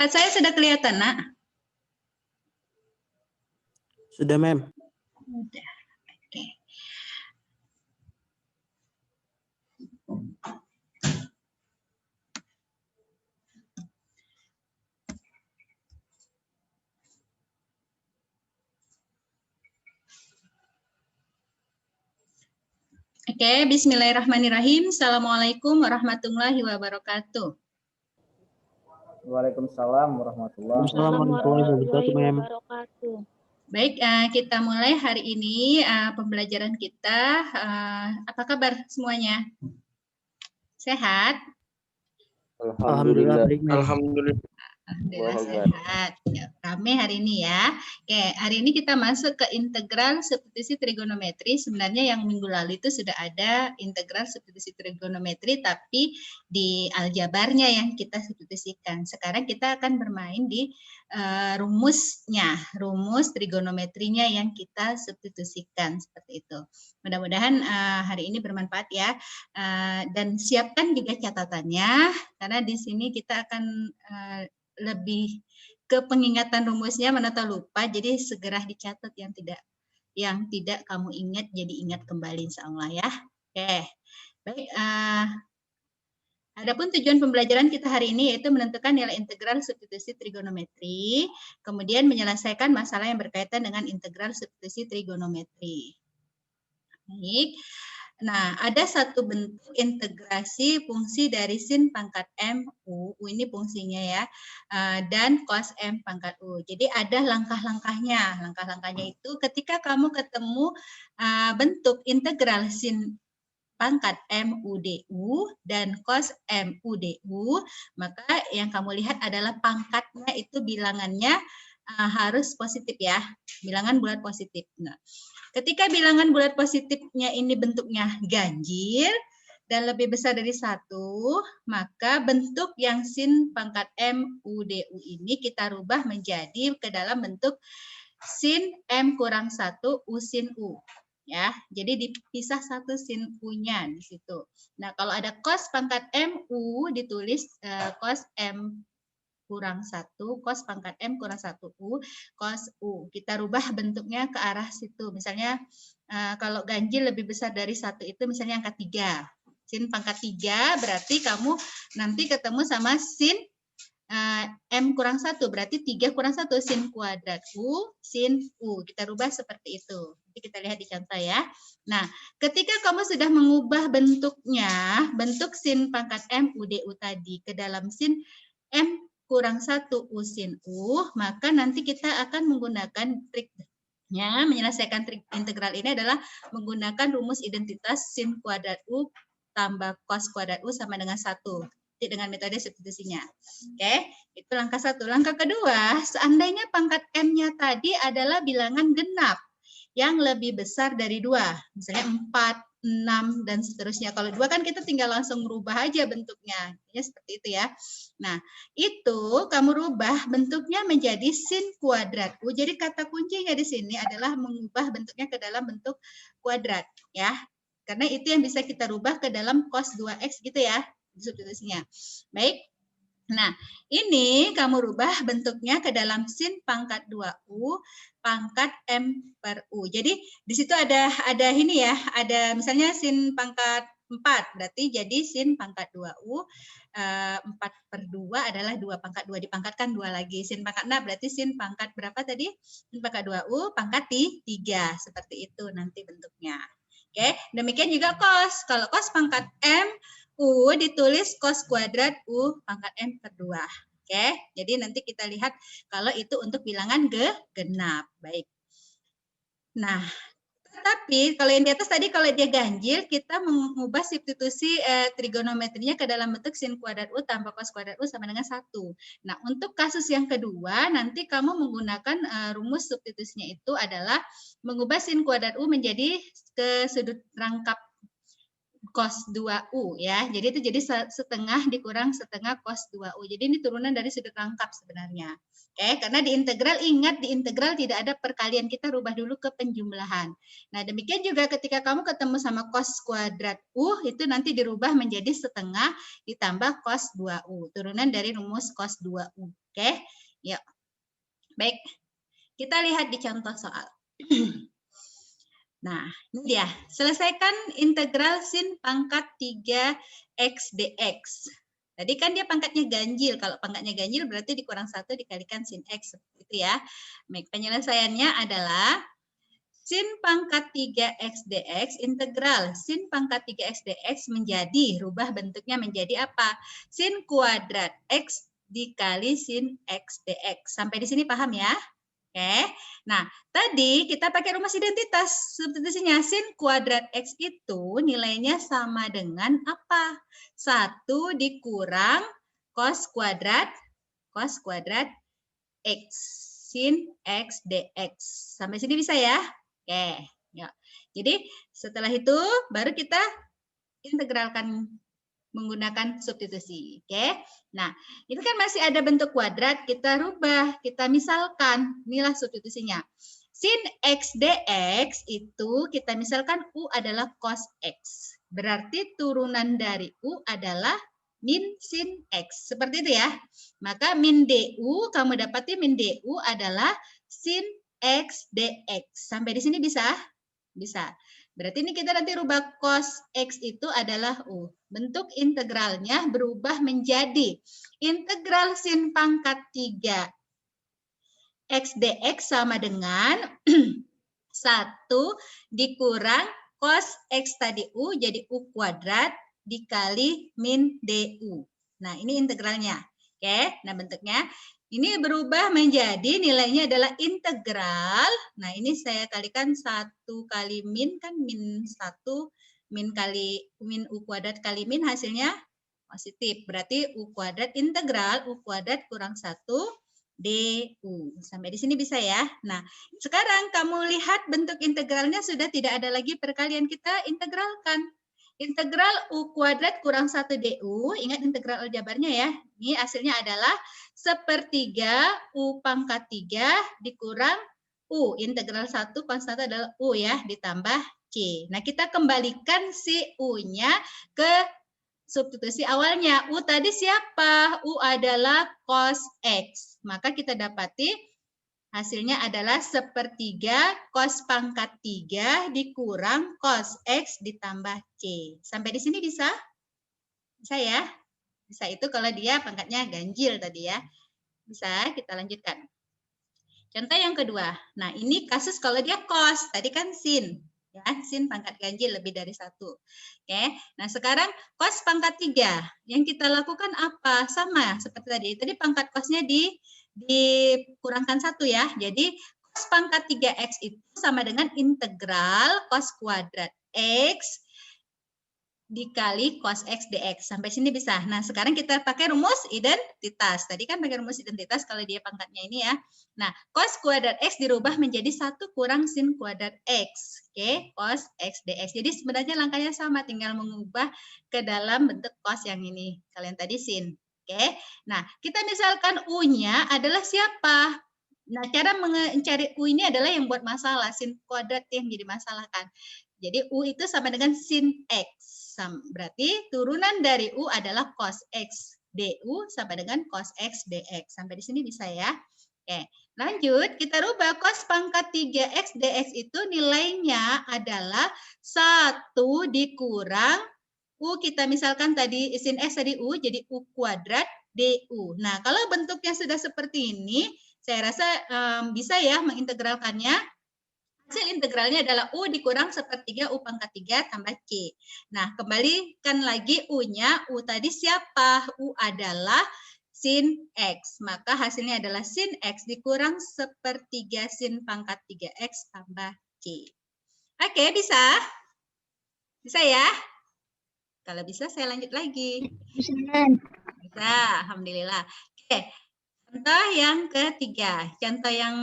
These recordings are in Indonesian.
Perangkat saya sudah kelihatan, Nak? Sudah, Mem. Sudah. Oke. Oke, bismillahirrahmanirrahim. Assalamualaikum warahmatullahi wabarakatuh. Waalaikumsalam warahmatullahi wabarakatuh. Baik, kita mulai hari ini pembelajaran kita. Apa kabar semuanya? Sehat? Alhamdulillah. Alhamdulillah. Alhamdulillah sehat. Ya, rame hari ini ya. Oke, hari ini kita masuk ke integral substitusi trigonometri. Sebenarnya yang minggu lalu itu sudah ada integral substitusi trigonometri, tapi di aljabarnya yang kita substitusikan. Sekarang kita akan bermain di rumusnya, rumus trigonometrinya yang kita substitusikan seperti itu. Mudah-mudahan hari ini bermanfaat ya. Dan siapkan juga catatannya, karena di sini kita akan lebih ke pengingatan rumusnya, mana tahu lupa, jadi segera dicatat yang tidak kamu ingat jadi ingat kembali insyaallah ya. Oke. Baik, adapun tujuan pembelajaran kita hari ini yaitu menentukan nilai integral substitusi trigonometri, kemudian menyelesaikan masalah yang berkaitan dengan integral substitusi trigonometri. Baik. Nah, ada satu bentuk integrasi fungsi dari sin pangkat M U ini fungsinya ya, dan cos M pangkat U. Jadi ada langkah-langkahnya. Langkah-langkahnya itu ketika kamu ketemu bentuk integral sin pangkat M U DU dan cos M U DU, maka yang kamu lihat adalah pangkatnya itu bilangannya harus positif ya, bilangan bulat positif. Nah, ketika bilangan bulat positifnya ini bentuknya ganjil dan lebih besar dari 1, maka bentuk yang sin pangkat M U DU ini kita rubah menjadi ke dalam bentuk sin M kurang 1 U sin U. Ya, jadi dipisah satu sin U-nya di situ. Nah, kalau ada cos pangkat M U ditulis cos M kurang 1, cos pangkat M kurang 1 U, cos U. Kita rubah bentuknya ke arah situ. Misalnya kalau ganjil lebih besar dari 1 itu misalnya angka 3. Sin pangkat 3 berarti kamu nanti ketemu sama sin M kurang 1. Berarti 3 kurang 1 sin kuadrat U, sin U. Kita rubah seperti itu. Nanti kita lihat di contoh ya. Nah, ketika kamu sudah mengubah bentuknya, bentuk sin pangkat M U DU tadi ke dalam sin M kurang 1 U sin U, maka nanti kita akan menggunakan triknya, menyelesaikan trik integral ini adalah menggunakan rumus identitas sin kuadrat U tambah cos kuadrat U sama dengan 1 dengan metode substitusinya. Oke, itu langkah 1. Langkah kedua, seandainya pangkat M-nya tadi adalah bilangan genap yang lebih besar dari 2, misalnya 4, 6, dan seterusnya. Kalau 2 kan kita tinggal langsung merubah aja bentuknya. Ya, seperti itu ya. Nah, itu kamu rubah bentuknya menjadi sin kuadrat U. Jadi kata kuncinya di sini adalah mengubah bentuknya ke dalam bentuk kuadrat. Ya, karena itu yang bisa kita rubah ke dalam cos 2X gitu ya, substitusinya. Baik. Nah, ini kamu rubah bentuknya ke dalam sin pangkat 2U pangkat M per U. Jadi di situ ada ini ya, ada misalnya sin pangkat 4, berarti jadi sin pangkat 2U 4 per 2 adalah 2 pangkat 2, dipangkatkan 2 lagi. Sin pangkat 6 berarti sin pangkat berapa tadi? Sin pangkat 2U pangkat 3, seperti itu nanti bentuknya. Oke, demikian juga cos. Kalau cos pangkat M U ditulis cos kuadrat U pangkat M per 2. Oke, jadi nanti kita lihat kalau itu untuk bilangan genap. Baik. Nah, tapi kalau yang di atas tadi kalau dia ganjil, kita mengubah substitusi trigonometrinya ke dalam bentuk sin kuadrat U tambah cos kuadrat U sama dengan 1. Nah, untuk kasus yang kedua, nanti kamu menggunakan rumus substitusinya itu adalah mengubah sin kuadrat U menjadi ke sudut rangkap cos 2U ya. Jadi itu jadi setengah dikurang setengah cos 2U. Jadi ini turunan dari sudut rangkap sebenarnya. Oke, karena di integral, ingat di integral tidak ada perkalian, kita rubah dulu ke penjumlahan. Nah, demikian juga ketika kamu ketemu sama cos kuadrat U, itu nanti dirubah menjadi setengah ditambah cos 2U. Turunan dari rumus cos 2U. Oke, yuk. Baik, kita lihat di contoh soal. Nah, ini dia. Selesaikan integral sin pangkat 3x dx. Tadi kan dia pangkatnya ganjil. Kalau pangkatnya ganjil berarti dikurang 1 dikalikan sin x. Seperti itu ya. Baik, penyelesaiannya adalah sin pangkat 3x dx integral sin pangkat 3x dx menjadi, rubah bentuknya menjadi apa? Sin kuadrat x dikali sin x dx. Sampai di sini paham ya? Oke. Nah, tadi kita pakai rumus identitas. Substitusinya sin kuadrat x itu nilainya sama dengan apa? 1 dikurang cos kuadrat x sin x dx. Sampai sini bisa ya? Oke, ya. Jadi setelah itu baru kita integralkan menggunakan substitusi. Oke. Nah, ini kan masih ada bentuk kuadrat, kita rubah, kita misalkan, inilah substitusinya. Sin x dx itu kita misalkan u adalah cos x. Berarti turunan dari u adalah min sin x. Seperti itu ya. Maka min du, kamu dapati min du adalah sin x dx. Sampai di sini bisa? Bisa. Berarti ini kita nanti rubah cos x itu adalah u. Bentuk integralnya berubah menjadi integral sin pangkat 3 x dx sama dengan 1 dikurang cos x tadi u jadi u kuadrat dikali min du. Nah, ini integralnya. Oke, nah bentuknya ini berubah menjadi nilainya adalah integral. Nah, ini saya kalikan 1 kali min, kan min 1, min kali min u kuadrat kali min hasilnya positif. Berarti u kuadrat integral u kuadrat kurang 1 du. Sampai di sini bisa ya. Nah, sekarang kamu lihat bentuk integralnya sudah tidak ada lagi perkalian, kita integralkan. Integral u kuadrat kurang 1 du, ingat integral aljabarnya ya. Ini hasilnya adalah sepertiga u pangkat 3 dikurang u. Integral 1 konstan adalah u ya, ditambah c. Nah, kita kembalikan si u-nya ke substitusi awalnya. U tadi siapa? U adalah cos x. Maka kita dapati hasilnya adalah sepertiga cos pangkat 3 dikurang cos x ditambah c. Sampai di sini bisa? Bisa ya? Bisa itu kalau dia pangkatnya ganjil tadi ya. Bisa, kita lanjutkan. Contoh yang kedua. Nah, ini kasus kalau dia cos. Tadi kan sin. Ya, sin pangkat ganjil lebih dari 1. Oke. Nah, sekarang cos pangkat 3. Yang kita lakukan apa? Sama seperti tadi. Tadi pangkat cosnya dikurangkan 1 ya. Jadi cos pangkat 3x itu sama dengan integral cos kuadrat x dikali cos x dx. Sampai sini bisa. Nah, sekarang kita pakai rumus identitas. Tadi kan pakai rumus identitas kalau dia pangkatnya ini ya. Nah, cos kuadrat x dirubah menjadi 1 kurang sin kuadrat x. Oke, cos x dx. Jadi sebenarnya langkahnya sama, tinggal mengubah ke dalam bentuk cos yang ini. Kalian tadi sin. Oke. Nah, kita misalkan u-nya adalah siapa? Nah, cara mencari u ini adalah yang buat masalah. Sin kuadrat yang jadi masalah kan. Jadi u itu sama dengan sin x. Berarti turunan dari u adalah cos x du sama dengan cos x dx. Sampai di sini bisa ya. Oke, lanjut kita rubah cos pangkat 3x dx itu nilainya adalah 1 dikurang u, kita misalkan tadi sin x tadi u jadi u kuadrat du. Nah, kalau bentuknya sudah seperti ini, saya rasa bisa ya mengintegralkannya. Hasil integralnya adalah U dikurang sepertiga U pangkat 3 tambah C. Nah, kembalikan lagi U-nya. U tadi siapa? U adalah sin X. Maka hasilnya adalah sin X dikurang sepertiga sin pangkat 3X tambah C. Oke, bisa? Bisa ya? Kalau bisa, saya lanjut lagi. Bisa, alhamdulillah. Oke, contoh yang ketiga. Contoh yang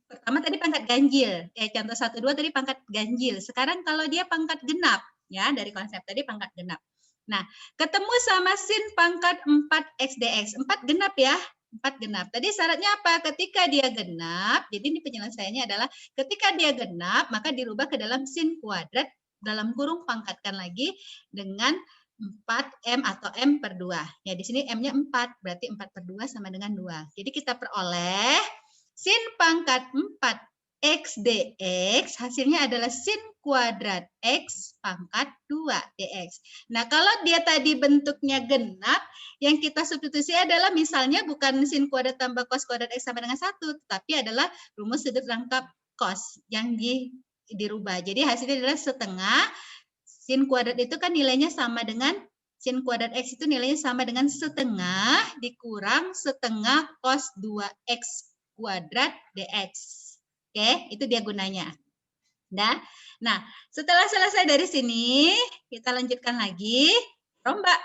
pertama tadi pangkat ganjil. Contoh 1, 2 tadi pangkat ganjil. Sekarang kalau dia pangkat genap, ya dari konsep tadi pangkat genap. Nah, ketemu sama sin pangkat 4x dx. 4 genap ya, 4 genap. Tadi syaratnya apa? Ketika dia genap, jadi ini penyelesaiannya adalah ketika dia genap, maka dirubah ke dalam sin kuadrat, dalam kurung pangkatkan lagi dengan 4M atau M per 2. Ya, di sini M-nya 4, berarti 4 per 2 sama dengan 2. Jadi kita peroleh sin pangkat 4 X dx, hasilnya adalah sin kuadrat X pangkat 2 dx. Nah, kalau dia tadi bentuknya genap, yang kita substitusi adalah misalnya bukan sin kuadrat tambah cos kuadrat X sama dengan 1, tapi adalah rumus sudut rangkap cos yang dirubah. Jadi hasilnya adalah setengah. Sin kuadrat itu kan nilainya sama dengan sin kuadrat X itu nilainya sama dengan setengah dikurang setengah cos 2X kuadrat dx. Oke, itu dia gunanya. Nah, setelah selesai dari sini, kita lanjutkan lagi. Rombak,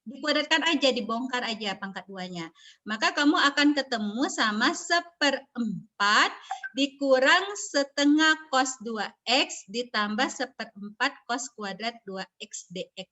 dikuadratkan aja, dibongkar aja pangkat 2-nya. Maka kamu akan ketemu sama 1/4 dikurang setengah cos 2X ditambah 1/4 cos kuadrat 2X dx.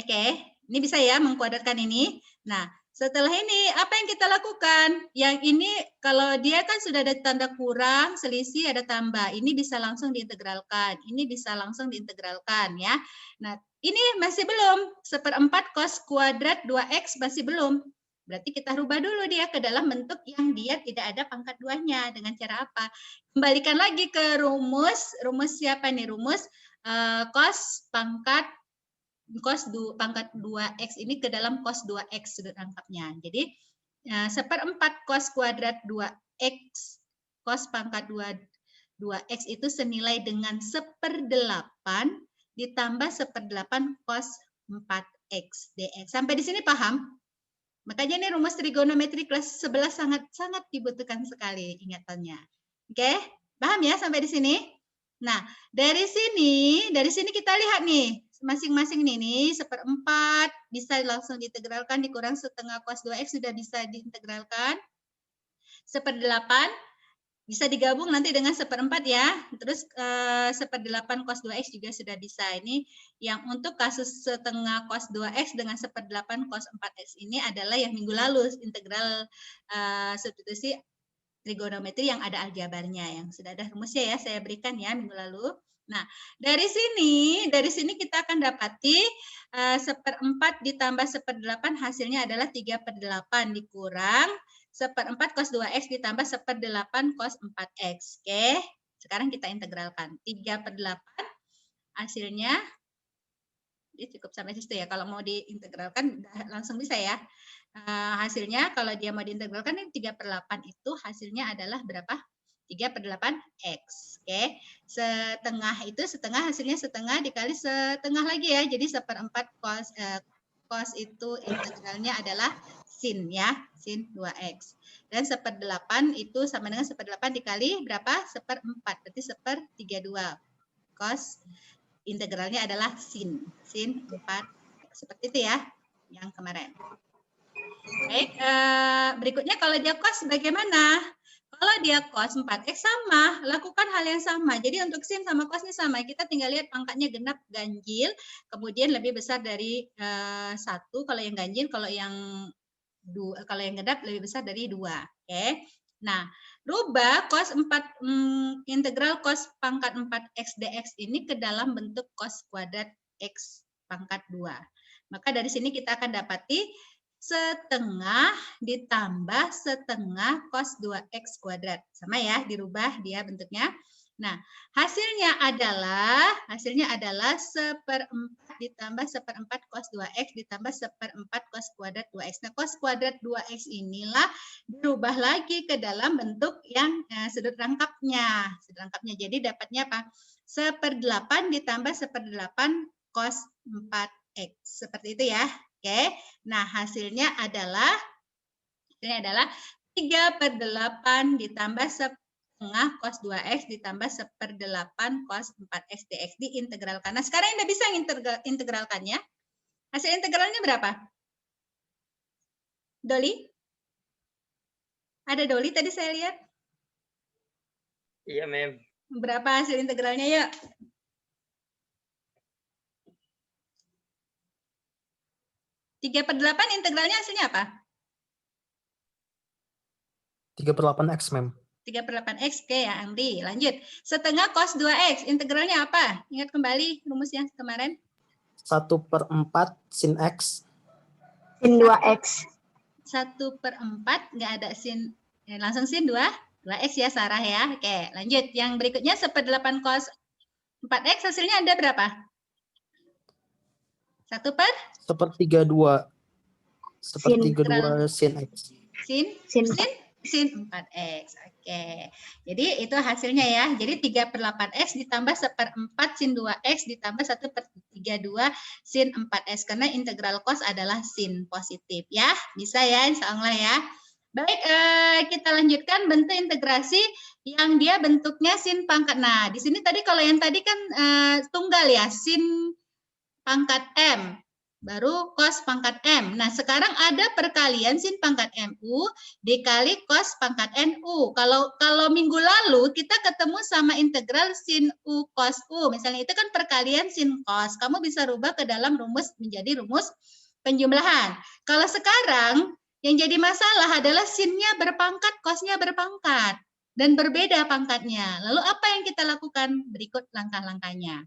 Oke, ini bisa ya mengkuadratkan ini. Nah, setelah ini apa yang kita lakukan? Yang ini kalau dia kan sudah ada tanda kurang, selisih ada tambah. Ini bisa langsung diintegralkan. Ini bisa langsung diintegralkan ya. Nah, ini masih belum. 1/4 cos kuadrat 2X masih belum. Berarti kita rubah dulu dia ke dalam bentuk yang dia tidak ada pangkat 2-nya. Dengan cara apa? Kembalikan lagi ke rumus. Rumus siapa nih? Rumus cos pangkat 2x ini ke dalam cos 2x sudut rangkapnya. Jadi 1/4 cos kuadrat 2x cos pangkat 2x itu senilai dengan 1/8 ditambah 1/8 cos 4x dx. Sampai di sini paham? Makanya ini rumus trigonometri kelas 11 sangat dibutuhkan sekali ingatannya. Oke, paham ya sampai di sini? Nah, dari sini kita lihat nih, masing-masing nih 1/4 bisa langsung diintegralkan, dikurang setengah cos 2x sudah bisa diintegralkan. 1/8 bisa digabung nanti dengan 1/4 ya. Terus 1/8 cos 2x juga sudah bisa. Ini yang untuk kasus setengah cos 2x dengan 1/8 cos 4x ini adalah yang minggu lalu integral substitusi trigonometri yang ada aljabarnya, yang sudah ada rumusnya ya, saya berikan ya minggu lalu. Nah, dari sini kita akan dapati 1/4 ditambah 1/8 hasilnya adalah 3/8 dikurang 1/4 cos 2x ditambah 1/8 cos 4x. Oke, sekarang kita integralkan. 3/8 hasilnya, ini cukup sampai situ ya, kalau mau diintegralkan langsung bisa ya. Hasilnya kalau dia mau diintegralkan ini 3/8 itu hasilnya adalah berapa? 3/8x. Oke. Setengah hasilnya setengah dikali setengah lagi ya. Jadi 1/4 cos itu integralnya adalah sin ya, sin 2x. Dan 1/8 itu sama dengan 1/8 dikali berapa? 1/4, berarti 1/32. Cos integralnya adalah sin 4. Seperti itu ya, yang kemarin. Baik, berikutnya kalau dia cos bagaimana? Kalau dia cos 4x sama, lakukan hal yang sama. Jadi untuk sin sama cos ini sama. Kita tinggal lihat pangkatnya genap ganjil, kemudian lebih besar dari 1 kalau yang ganjil, kalau yang genap lebih besar dari 2. Oke. Nah, rubah cos 4 integral cos pangkat 4x dx ini ke dalam bentuk cos kuadrat x pangkat 2. Maka dari sini kita akan dapati setengah ditambah setengah cos 2x kuadrat. Sama ya, dirubah dia bentuknya. Nah, hasilnya adalah 1/4 ditambah 1/4 cos 2x ditambah 1/4 cos kuadrat 2x. Nah, cos kuadrat 2x inilah dirubah lagi ke dalam bentuk yang sudut rangkapnya. Jadi dapatnya apa? 1/8 ditambah 1/8 cos 4x. Seperti itu ya. Oke, nah hasilnya adalah 3/8 ditambah setengah cos 2x ditambah 1/8 cos 4x dx diintegralkan. Nah sekarang udah bisa integralkannya. Hasil integralnya berapa? Doli? Ada Doli tadi saya lihat? Iya, Mem. Berapa hasil integralnya ya? Tiga per 8 integralnya hasilnya apa? 3/8x, Mem. 3/8x, oke ya Angdi. Lanjut. Setengah cos 2x, integralnya apa? Ingat kembali rumus yang kemarin? 1/4 sin X. Sin 2X. 1/4 nggak ada sin, langsung sin 2X ya Sarah ya. Oke, lanjut. Yang berikutnya 1/8 cos 4X hasilnya ada berapa? 1/32. 1/32 sin X. Sin 4X. Oke. Jadi itu hasilnya ya. Jadi 3/8X ditambah 1/4 sin 2X ditambah 1/32 sin 4X. Karena integral cos adalah sin positif ya. Bisa ya insya Allah ya. Baik, kita lanjutkan bentuk integrasi yang dia bentuknya sin pangkat. Nah, di sini tadi kalau yang tadi kan tunggal ya, sin pangkat M. Baru cos pangkat M. Nah, sekarang ada perkalian sin pangkat MU dikali cos pangkat NU. Kalau minggu lalu kita ketemu sama integral sin U cos U. Misalnya itu kan perkalian sin cos. Kamu bisa rubah ke dalam rumus menjadi rumus penjumlahan. Kalau sekarang yang jadi masalah adalah sinnya berpangkat, cosnya berpangkat. Dan berbeda pangkatnya. Lalu apa yang kita lakukan? Berikut langkah-langkahnya.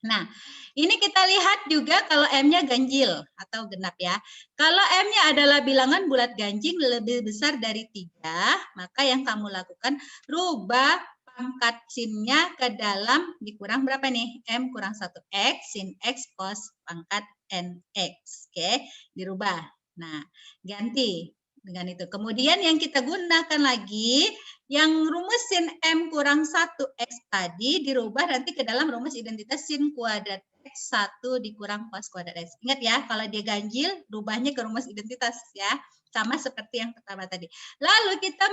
Nah, ini kita lihat juga kalau M-nya ganjil atau genap ya. Kalau M-nya adalah bilangan bulat ganjil lebih besar dari 3, maka yang kamu lakukan rubah pangkat sinnya ke dalam dikurang berapa nih? M kurang 1X sin X cos pangkat NX. Oke, dirubah. Nah, ganti dengan itu. Kemudian yang kita gunakan lagi, yang rumus sin M kurang 1X tadi dirubah nanti ke dalam rumus identitas sin kuadrat X 1 dikurang cos kuadrat X. Ingat ya, kalau dia ganjil, rubahnya ke rumus identitas ya. Sama seperti yang pertama tadi. Lalu kita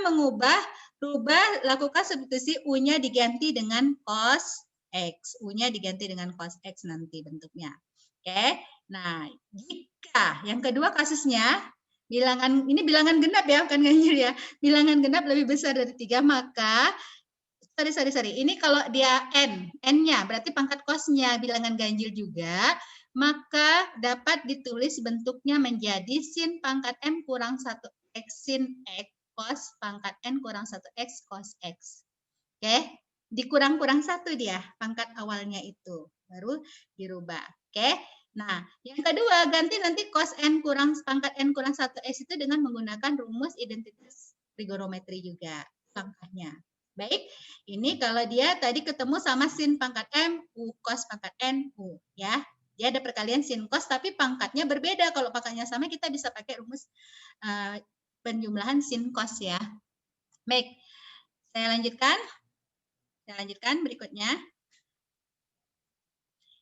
lakukan substitusi U-nya diganti dengan cos X. U-nya diganti dengan cos X nanti bentuknya. Oke, nah jika yang kedua kasusnya, ini bilangan genap ya, bukan ganjil ya. Bilangan genap lebih besar dari 3, maka sorry. Ini kalau dia N-nya berarti pangkat cosnya bilangan ganjil juga, maka dapat ditulis bentuknya menjadi sin pangkat M kurang 1X sin X cos pangkat N kurang 1X cos X. Oke, dikurang-kurang 1 dia pangkat awalnya itu, baru dirubah. Oke. Nah, yang kedua ganti nanti cos N kurang pangkat N kurang 1X itu dengan menggunakan rumus identitas trigonometri juga langkahnya. Baik, ini kalau dia tadi ketemu sama sin pangkat M, U cos pangkat N, U ya. Dia ada perkalian sin cos tapi pangkatnya berbeda. Kalau pangkatnya sama kita bisa pakai rumus penjumlahan sin cos ya. Baik, saya lanjutkan berikutnya.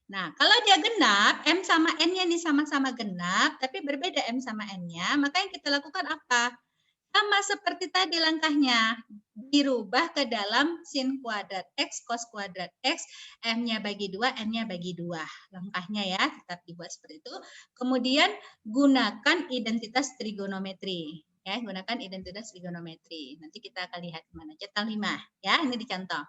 Nah, kalau dia genap, M sama N-nya nih sama-sama genap, tapi berbeda M sama N-nya, maka yang kita lakukan apa? Sama seperti tadi langkahnya, dirubah ke dalam sin kuadrat X, cos kuadrat X, M-nya bagi 2, N-nya bagi 2. Langkahnya ya, tetap dibuat seperti itu. Kemudian gunakan identitas trigonometri. Ya, gunakan identitas trigonometri. Nanti kita akan lihat mana. Cetal 5, ya, ini dicontoh.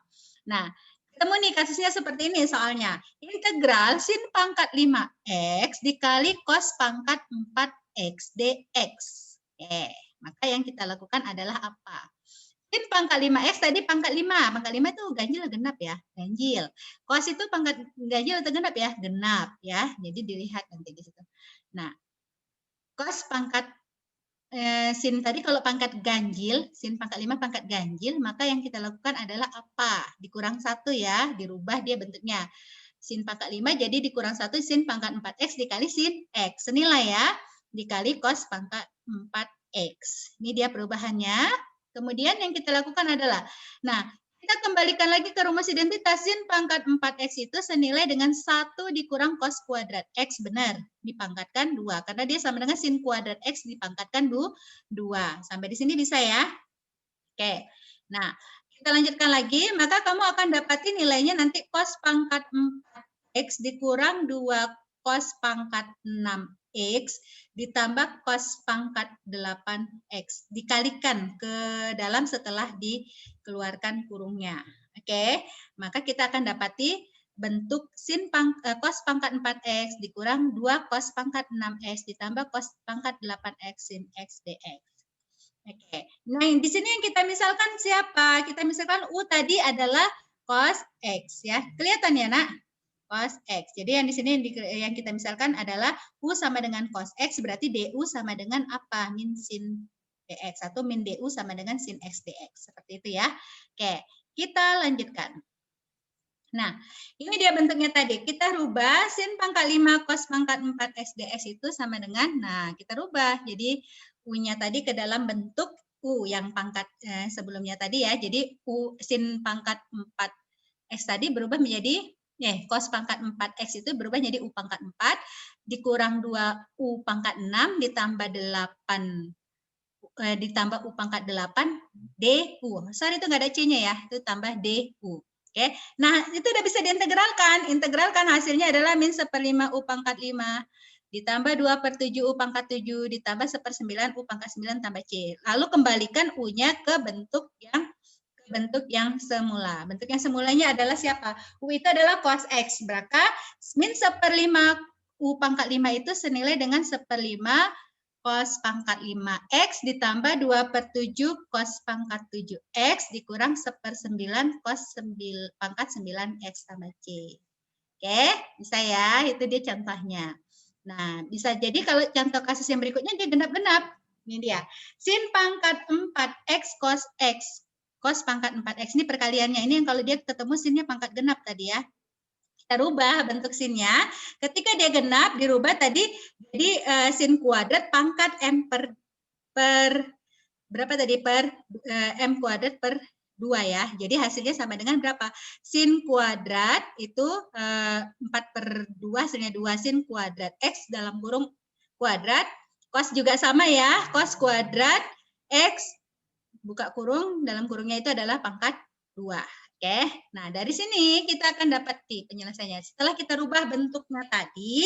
Nah, ketemu nih kasusnya seperti ini soalnya. Integral sin pangkat 5X dikali cos pangkat 4X dx. Maka yang kita lakukan adalah apa? Sin pangkat 5X tadi pangkat 5. Pangkat 5 itu ganjil genap ya? Ganjil. Cos itu pangkat ganjil atau genap ya? Genap ya. Jadi dilihat nanti di situ. Nah, cos pangkat sin tadi kalau pangkat ganjil, sin pangkat 5 pangkat ganjil, maka yang kita lakukan adalah apa? Dikurang 1 ya, dirubah dia bentuknya. Sin pangkat 5 jadi dikurang 1 sin pangkat 4X dikali sin X. Senilai ya, dikali cos pangkat 4X. Ini dia perubahannya. Kemudian yang kita lakukan adalah, nah, kita kembalikan lagi ke rumus identitas sin pangkat 4X itu senilai dengan 1 dikurang cos kuadrat X, benar, dipangkatkan 2. Karena dia sama dengan sin kuadrat X dipangkatkan 2. Sampai di sini bisa ya? Oke, nah kita lanjutkan lagi, maka kamu akan dapati nilainya nanti cos pangkat 4X dikurang 2 cos pangkat 6X ditambah cos pangkat 8X. Dikalikan ke dalam setelah dikeluarkan kurungnya. Oke, maka kita akan dapati bentuk sin cos pangkat 4X dikurang 2 cos pangkat 6X ditambah cos pangkat 8X sin X dx. Oke, nah di sini yang kita misalkan siapa? Kita misalkan U tadi adalah cos X ya. Kelihatan ya nak? cos X. Jadi yang di sini yang kita misalkan adalah U sama dengan cos X, berarti DU sama dengan apa? Min sin DX, atau min DU sama dengan sin X DX. Seperti itu ya. Oke, kita lanjutkan. Nah, ini dia bentuknya tadi. Kita rubah sin pangkat 5 cos pangkat 4 X dx itu sama dengan, nah kita rubah. Jadi U-nya tadi ke dalam bentuk U yang pangkat sebelumnya tadi ya. Jadi U sin pangkat 4 X tadi berubah menjadi, cos pangkat 4 X itu berubah menjadi U pangkat 4, dikurang 2 U pangkat 6, ditambah 8, ditambah U pangkat 8, DU. Sorry itu nggak ada C-nya ya, itu tambah DU. Oke, nah itu udah bisa diintegralkan. Integralkan hasilnya adalah min 1/5 U pangkat 5 ditambah 2/7 U pangkat 7 ditambah 1/9 U pangkat 9 tambah C. Lalu kembalikan U-nya ke bentuk yang semula. Bentuk yang semulanya adalah siapa? U itu adalah cos X. Berarti min 1/5 U pangkat 5 itu senilai dengan 1/5 cos pangkat 5X ditambah 2/7 cos pangkat 7X dikurang 1/9 cos pangkat 9X tambah C. Oke, bisa ya, itu dia contohnya. Nah, bisa jadi kalau contoh kasus yang berikutnya dia genap-genap. Ini dia, sin pangkat 4X cos X. Cos pangkat 4X ini perkaliannya, ini yang kalau dia ketemu sinnya pangkat genap tadi ya. Kita rubah bentuk sinnya. Ketika dia genap, dirubah tadi jadi sin kuadrat pangkat M per berapa tadi? M kuadrat per 2 ya. Jadi hasilnya sama dengan berapa? Sin kuadrat itu 4/2 hasilnya 2 sin kuadrat X dalam kurung kuadrat. Cos juga sama ya. Cos kuadrat X buka kurung, dalam kurungnya itu adalah pangkat 2. Oke, nah dari sini kita akan dapati penyelesaiannya. Setelah kita rubah bentuknya tadi,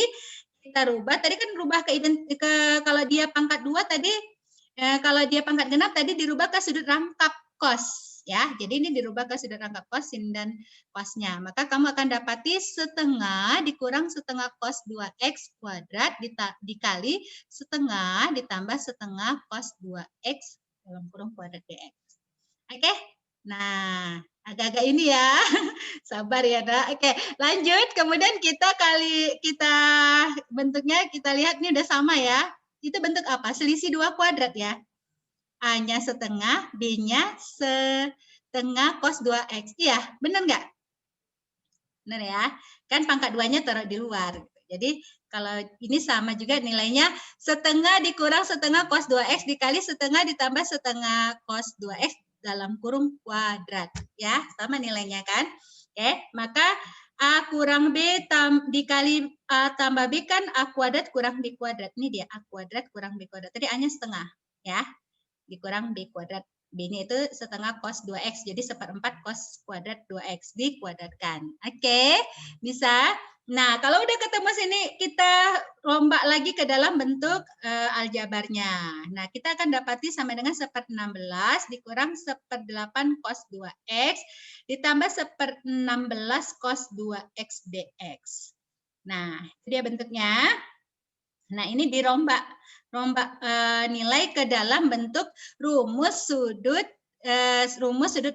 kita rubah, tadi kan rubah kalau dia pangkat 2 tadi, kalau dia pangkat genap tadi dirubah ke sudut rangkap cos. Ya, jadi ini dirubah ke sudut rangkap cos, sin dan cosnya. Maka kamu akan dapati setengah dikurang setengah cos 2x kuadrat dikali setengah ditambah setengah cos 2x dalam kurung kuadrat dx. Oke, nah agak-agak ini ya, sabar ya nak. Oke, lanjut. Kemudian kita bentuknya kita lihat ini udah sama ya. Itu bentuk apa? Selisih 2 kuadrat ya. A-nya setengah, B-nya setengah cos 2x. Iya, benar nggak? Benar ya. Kan pangkat 2-nya taruh di luar. Jadi kalau ini sama juga nilainya setengah dikurang setengah cos 2x dikali setengah ditambah setengah cos 2x dalam kurung kuadrat. Ya, sama nilainya kan. Oke, maka A kurang B dikali A tambah B kan A kuadrat kurang B kuadrat. Ini dia A kuadrat kurang B kuadrat. Tadi A-nya setengah. Ya, dikurang B kuadrat. B-nya itu setengah cos 2x. Jadi 1/4 cos kuadrat 2x dikuadratkan. Oke, bisa. Nah, kalau udah ketemu sini, kita rombak lagi ke dalam bentuk aljabarnya. Nah, kita akan dapati sama dengan 1/16 dikurang 1/8 cos 2x ditambah 1/16 cos 2x dx. Nah, itu dia bentuknya. Nah, ini dirombak nilai ke dalam bentuk rumus sudut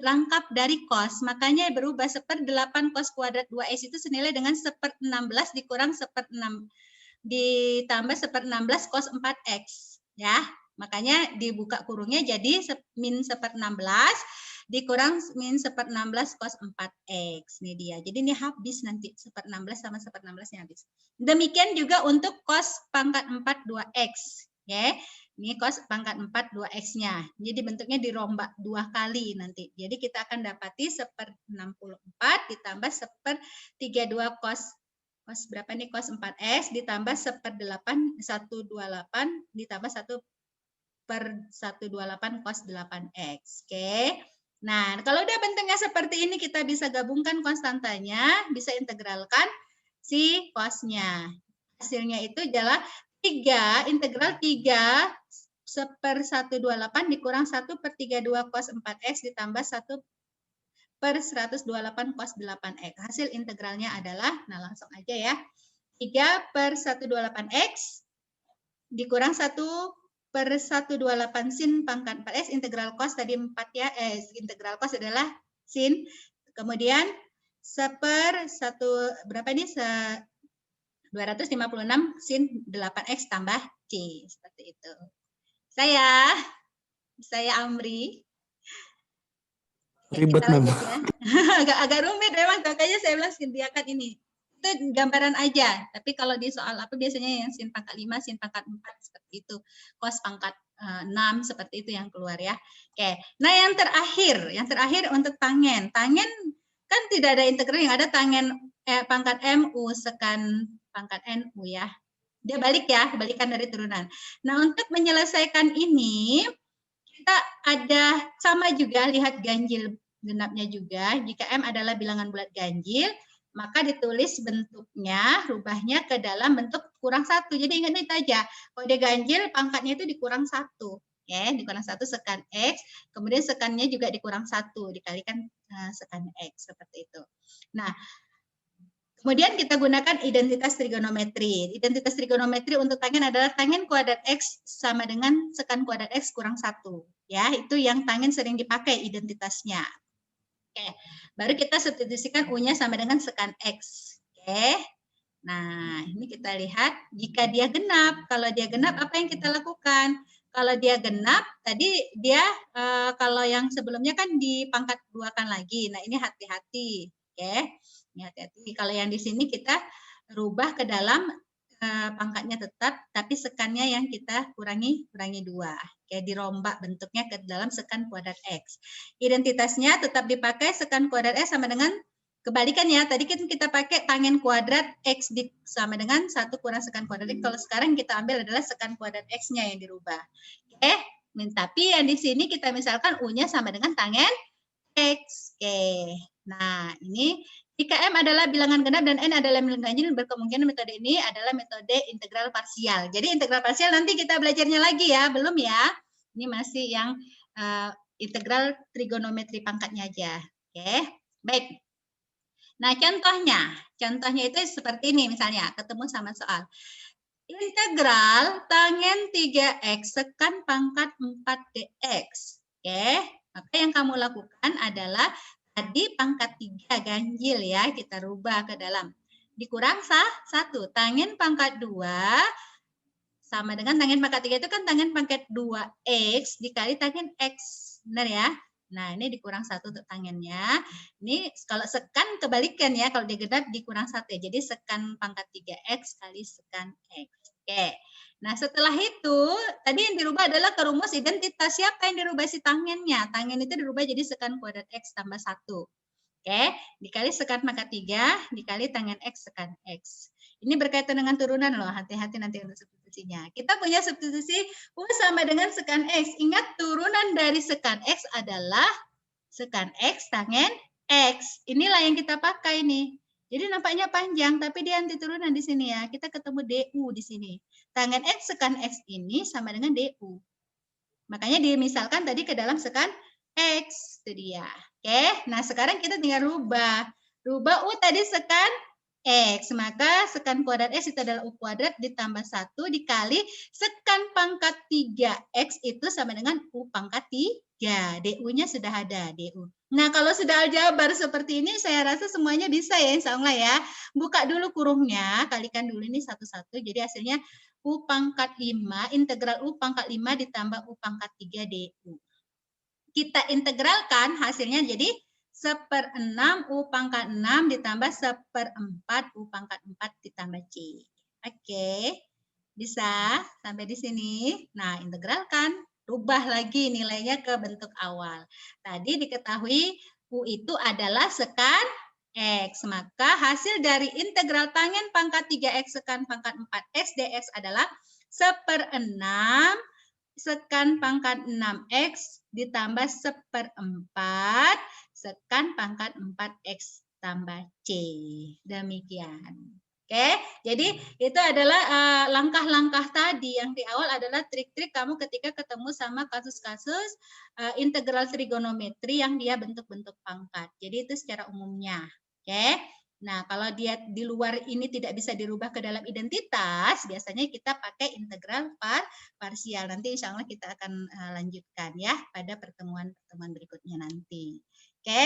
rangkap dari cos. Makanya berubah 1/8 cos kuadrat 2x itu senilai dengan 1/16 dikurang 1/6 ditambah 1/16 cos 4x. Ya, makanya dibuka kurungnya jadi min 1/16 dikurang min 1/16 cos 4x. Ini dia. Jadi ini habis nanti 1/16 sama 1/16-nya habis. Demikian juga untuk cos pangkat 4 2x. Ya. Ini cos pangkat 4 2x-nya. Jadi bentuknya dirombak 2 kali nanti. Jadi kita akan dapati 1/64 ditambah 1/32 cos berapa nih cos 4x ditambah 1/128 ditambah 1/128 cos 8x. Oke. Nah, kalau udah bentuknya seperti ini kita bisa gabungkan konstantanya, bisa integralkan si cosnya. Hasilnya itu adalah 3 integral 3 1/128 dikurang 1/32 cos 4x ditambah 1/128 cos 8x. Hasil integralnya adalah, nah langsung aja ya, 3/128x dikurang 1/128 sin pangkat 4x integral cos tadi 4 ya, integral cos adalah sin, kemudian berapa ini? 256 sin 8X tambah C. Seperti itu. Saya Amri. Ribet kita lanjut memang. ya. agak rumit memang, makanya saya bilang sediakan ini. Itu gambaran aja. Tapi kalau di soal apa biasanya yang sin pangkat 5, sin pangkat 4 seperti itu. Cos pangkat 6 seperti itu yang keluar ya. Oke. Nah, yang terakhir untuk tangen. Tangen kan tidak ada integral, yang ada tangen pangkat MU sekan pangkat NU ya. Dia balik ya, kebalikan dari turunan. Nah, untuk menyelesaikan ini kita ada sama juga, lihat ganjil genapnya juga. Jika M adalah bilangan bulat ganjil, maka ditulis bentuknya, rubahnya ke dalam bentuk kurang 1. Jadi ingat itu aja, kalau dia ganjil, pangkatnya itu dikurang 1. Ya, dikurang 1 sekan X, kemudian sekannya juga dikurang 1, dikalikan sekan X, seperti itu. Nah, kemudian kita gunakan identitas trigonometri. Identitas trigonometri untuk tangen adalah tangen kuadrat X sama dengan sekan kuadrat X kurang 1. Ya, itu yang tangen sering dipakai identitasnya. Oke, baru kita substitusikan U-nya sama dengan sekan X. Oke, nah ini kita lihat jika dia genap. Kalau dia genap, apa yang kita lakukan? Kalau dia genap, tadi dia kalau yang sebelumnya kan dipangkat 2-kan lagi. Nah, ini hati-hati. Oke. Ini hati-hati. Kalau yang di sini kita rubah ke dalam pangkatnya tetap, tapi sekannya yang kita kurangi 2. Kayak dirombak bentuknya ke dalam sekan kuadrat X. Identitasnya tetap dipakai sekan kuadrat X sama dengan kebalikannya. Tadi kan kita pakai tangen kuadrat X sama dengan 1 kurang sekan kuadrat X. Kalau sekarang kita ambil adalah sekan kuadrat X-nya yang dirubah. Oke, tapi yang di sini kita misalkan U-nya sama dengan tangen X. Oke. Nah, ini jika M adalah bilangan genap dan N adalah bilangan ganjil, berkemungkinan metode ini adalah metode integral parsial. Jadi integral parsial nanti kita belajarnya lagi ya, belum ya? Ini masih yang integral trigonometri pangkatnya aja. Oke, baik. Nah, contohnya itu seperti ini misalnya, ketemu sama soal. Integral tangen 3X sekan pangkat 4DX. Oke, maka yang kamu lakukan adalah tadi pangkat 3 ganjil ya, kita rubah ke dalam. Dikurang 1, tangen pangkat 2 sama dengan tangen pangkat 3 itu kan tangen pangkat 2X dikali tangen X. Benar ya? Nah, ini dikurang 1 untuk tangennya. Ini kalau sekan kebalikan ya, kalau digenap dikurang 1 ya. Jadi sekan pangkat 3X kali sekan X. Oke. Nah, setelah itu, tadi yang dirubah adalah ke rumus identitas. Siapa yang dirubah si tangennya? Tangen itu dirubah jadi sekan kuadrat X tambah 1. Oke, dikali sekan pangkat 3, dikali tangen X sekan X. Ini berkaitan dengan turunan loh, hati-hati nanti untuk substitusinya. Kita punya substitusi U sama dengan sekan X. Ingat turunan dari sekan X adalah sekan X tangen X. Inilah yang kita pakai nih. Jadi nampaknya panjang, tapi dia anti turunan di sini ya. Kita ketemu DU di sini. Tangen X sekan X ini sama dengan DU. Makanya dimisalkan tadi ke dalam sekan X. Itu dia. Oke, nah sekarang kita tinggal rubah. Rubah U tadi sekan X. Maka sekan kuadrat X itu adalah U kuadrat ditambah 1 dikali sekan pangkat 3X itu sama dengan U pangkat 3. DU-nya sudah ada, DU. Nah, kalau sudah aljabar seperti ini, saya rasa semuanya bisa ya, insya Allah ya. Buka dulu kurungnya, kalikan dulu ini satu-satu. Jadi hasilnya U pangkat 5, integral U pangkat 5 ditambah U pangkat 3 DU. Kita integralkan, hasilnya jadi 1/6 U pangkat 6 ditambah 1/4 U pangkat 4 ditambah C. Oke, bisa sampai di sini. Nah, integralkan. Rubah lagi nilainya ke bentuk awal. Tadi diketahui U itu adalah sekan X. Maka hasil dari integral tangen pangkat 3X sekan pangkat 4X dx adalah 1/6 sekan pangkat 6X ditambah 1/4 sekan pangkat 4X tambah C. Demikian. Oke, jadi itu adalah langkah-langkah tadi yang di awal adalah trik-trik kamu ketika ketemu sama kasus-kasus integral trigonometri yang dia bentuk-bentuk pangkat. Jadi itu secara umumnya. Oke, nah kalau dia di luar ini tidak bisa dirubah ke dalam identitas, biasanya kita pakai integral parsial. Nanti insya Allah kita akan lanjutkan ya pada pertemuan-pertemuan berikutnya nanti. Oke,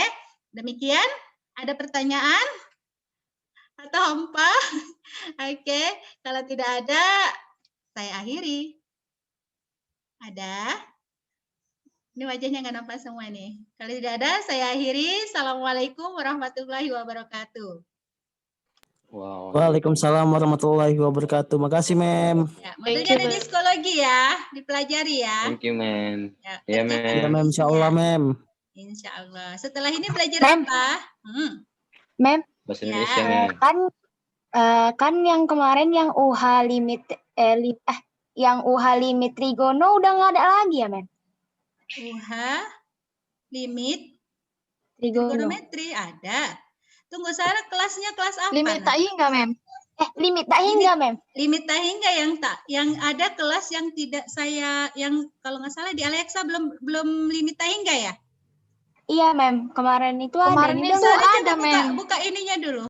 demikian. Ada pertanyaan? Atau apa? Oke, kalau tidak ada, saya akhiri. Ada? Ini wajahnya nggak nampak semua nih. Kalau tidak ada, saya akhiri. Assalamualaikum warahmatullahi wabarakatuh. Wow. Waalaikumsalam warahmatullahi wabarakatuh. Makasih, Mem. Ya, modelnya ada di psikologi ya, dipelajari ya. Thank you, Mem. Ya, Ya, kerjakan Ya, Mem. Mem. Insya Allah, Mem. Insya Allah. Setelah ini belajar Mem. apa? Mem, Bahasa Ya. Indonesia, Mem. kan yang kemarin yang UH limit trigono udah nggak ada lagi ya, Mem? UH, limit, Trigono. trigonometri ada. Tunggu, Sarah kelasnya kelas apa? Limit Nak? tak hingga, Mem. Limit tak hingga, Mem. Limit tak hingga yang ada kelas yang tidak saya, yang kalau nggak salah di Alexa belum limit tak hingga ya? Iya, Mem. Kemarin itu ada. Kemarin Ini itu udah nggak coba ada, Mem. buka ininya dulu.